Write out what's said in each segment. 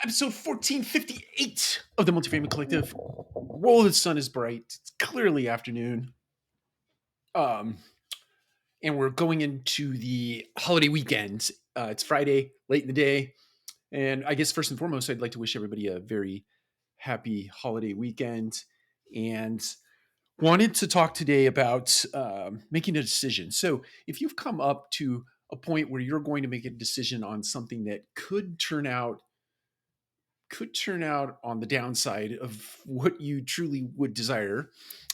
Episode 1458 of the Multifamily Collective. Roll the sun is bright. It's clearly afternoon. Um, and we're going into the holiday weekend. It's Friday, late in the day. And I guess first and foremost, I'd like to wish everybody a very happy holiday weekend. And wanted to talk today about making a decision. So if you've come up to a point where you're going to make a decision on something that could turn out on the downside of what you truly would desire.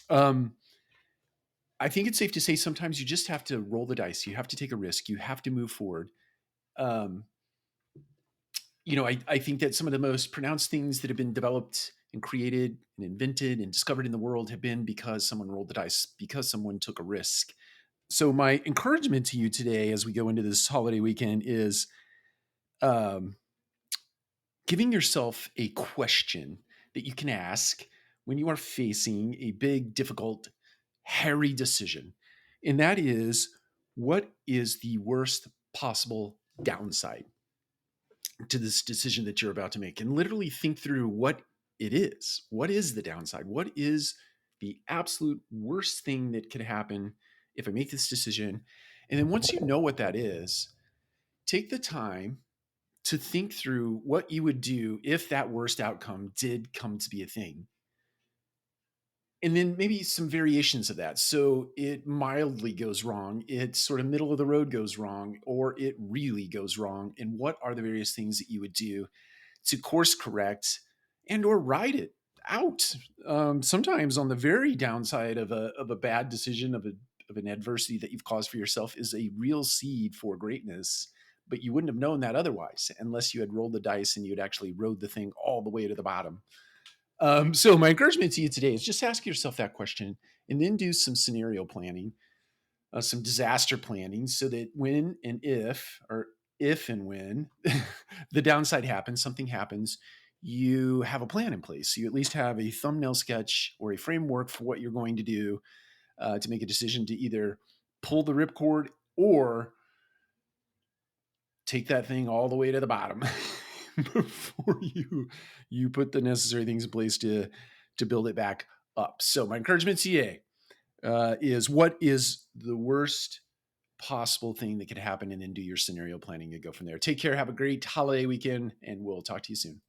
Um, I think it's safe to say sometimes you just have to roll the dice. You have to take a risk. You have to move forward. Um, I think that some of the most pronounced things that have been developed and created and invented and discovered in the world have been because someone rolled the dice, because someone took a risk. So my encouragement to you today as we go into this holiday weekend is um, giving yourself a question that you can ask when you are facing a big, difficult, hairy decision. And that is, what is the worst possible downside to this decision that you're about to make? And literally think through what it is. What is the downside? What is the absolute worst thing that could happen if I make this decision? And then once you know what that is, take the time to think through what you would do if that worst outcome did come to be a thing. And then maybe some variations of that. So it mildly goes wrong, it sort of middle of the road goes wrong, or it really goes wrong. And what are the various things that you would do to course correct and or ride it out? Sometimes on the very downside of a bad decision, of an adversity that you've caused for yourself, is a real seed for greatness. But you wouldn't have known that otherwise unless you had rolled the dice and you had actually rode the thing all the way to the bottom. So my encouragement to you today is just ask yourself that question and then do some scenario planning, some disaster planning, so that when and if, or if and when the downside happens, something happens, you have a plan in place. So you at least have a thumbnail sketch or a framework for what you're going to do to make a decision to either pull the ripcord or take that thing all the way to the bottom before you put the necessary things in place to build it back up. So my encouragement to you is, what is the worst possible thing that could happen, and then do your scenario planning and go from there. Take care. Have a great holiday weekend, and we'll talk to you soon.